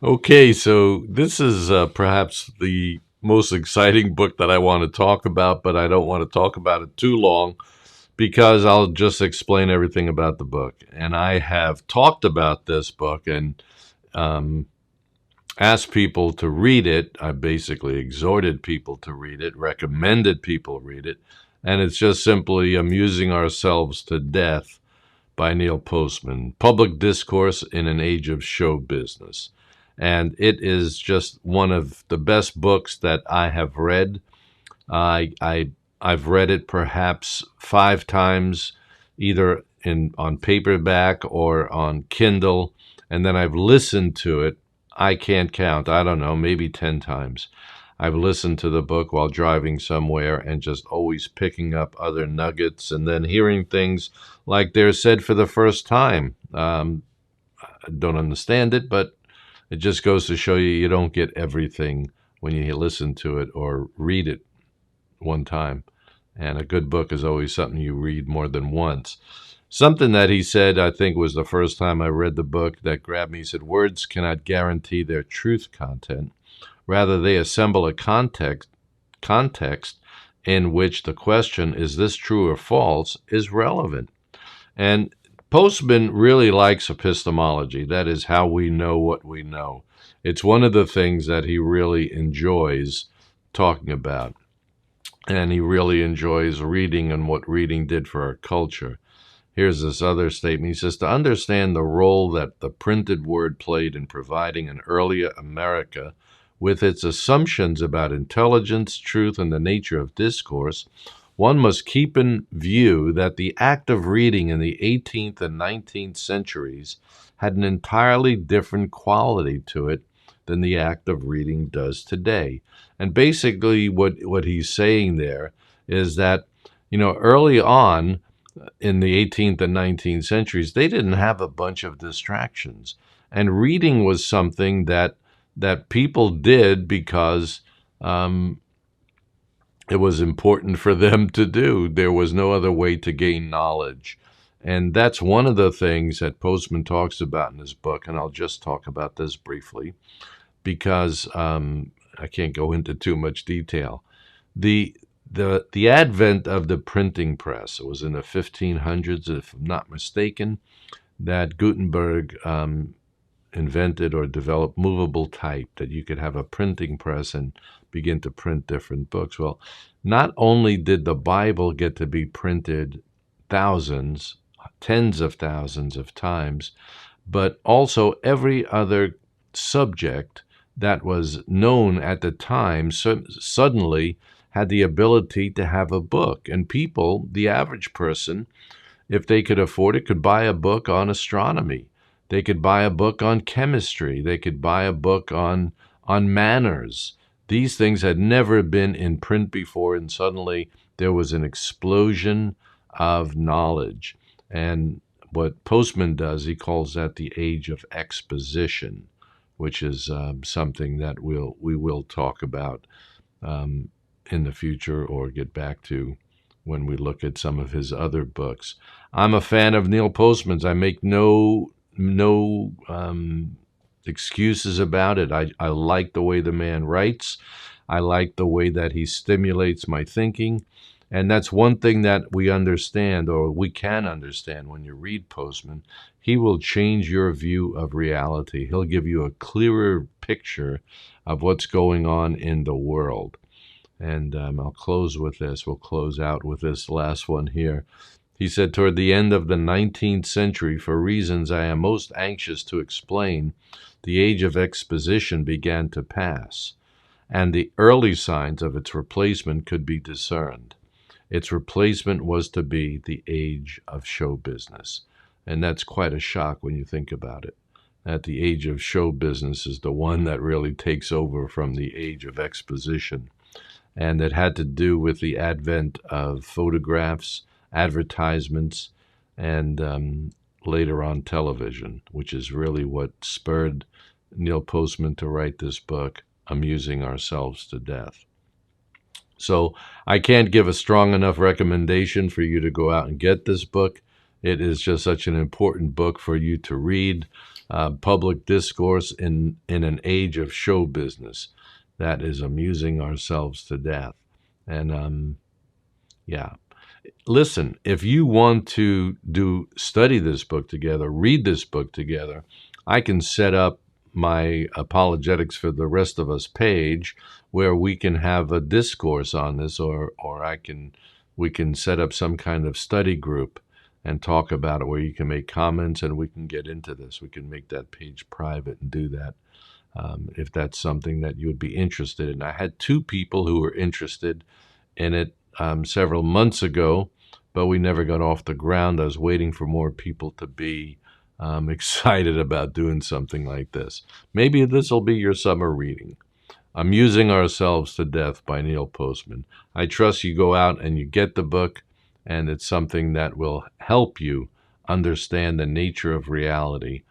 Okay, so this is perhaps the most exciting book that I want to talk about, but I don't want to talk about it too long because I'll just explain everything about the book. And I have talked about this book and um, asked people to read it. I basically exhorted people to read it, recommended people read it, and it's just simply Amusing Ourselves to Death by Neil Postman, Public Discourse in an Age of Show Business. And it is just one of the best books that I have read. I've read it perhaps 5 times, either on paperback or on Kindle, and then I've listened to it. I can't count. I don't know, maybe 10 times. I've listened to the book while driving somewhere and just always picking up other nuggets and then hearing things like they're said for the first time. I don't understand it, but it just goes to show you don't get everything when you listen to it or read it one time. And a good book is always something you read more than once. Something that he said, I think, was the first time I read the book that grabbed me. He said, "Words cannot guarantee their truth content. Rather, they assemble a context in which the question, is this true or false, is relevant." And Postman really likes epistemology. That is how we know what we know. It's one of the things that he really enjoys talking about. And he really enjoys reading and what reading did for our culture. Here's this other statement. He says, to understand the role that the printed word played in providing an earlier America with its assumptions about intelligence, truth, and the nature of discourse, one must keep in view that the act of reading in the 18th and 19th centuries had an entirely different quality to it than the act of reading does today. And basically, what he's saying there is that, early on, in the 18th and 19th centuries, they didn't have a bunch of distractions. And reading was something that people did because it was important for them to do. There was no other way to gain knowledge. And that's one of the things that Postman talks about in his book. And I'll just talk about this briefly because I can't go into too much detail. The advent of the printing press, it was in the 1500s, if I'm not mistaken, that Gutenberg invented or developed movable type, that you could have a printing press and begin to print different books. Well, not only did the Bible get to be printed thousands, tens of thousands of times, but also every other subject that was known at the time suddenly had the ability to have a book. And people, the average person, if they could afford it, could buy a book on astronomy. They could buy a book on chemistry. They could buy a book on manners. These things had never been in print before, and suddenly there was an explosion of knowledge. And what Postman does, he calls that the age of exposition, which is something that we will talk about in the future or get back to when we look at some of his other books. I'm a fan of Neil Postman's. I make no excuses about it. I like the way the man writes. I like the way that he stimulates my thinking. And that's one thing that we understand, or we can understand when you read Postman. He will change your view of reality. He'll give you a clearer picture of what's going on in the world. And I'll close with this. We'll close out with this last one here. He said, toward the end of the 19th century, for reasons I am most anxious to explain, the age of exposition began to pass, and the early signs of its replacement could be discerned. Its replacement was to be the age of show business. And that's quite a shock when you think about it, that the age of show business is the one that really takes over from the age of exposition. And it had to do with the advent of photographs, advertisements, and later on television, which is really what spurred Neil Postman to write this book, Amusing Ourselves to Death. So I can't give a strong enough recommendation for you to go out and get this book. It is just such an important book for you to read. public discourse in an age of show business that is amusing ourselves to death. And yeah, listen, if you want to study this book together, read this book together, I can set up my Apologetics for the Rest of Us page where we can have a discourse on this, or we can set up some kind of study group and talk about it where you can make comments and we can get into this. We can make that page private and do that if that's something that you would be interested in. I had two people who were interested in it several months ago, but we never got off the ground. I was waiting for more people to be excited about doing something like this. Maybe this will be your summer reading. Amusing Ourselves to Death by Neil Postman. I trust you go out and you get the book, and it's something that will help you understand the nature of reality.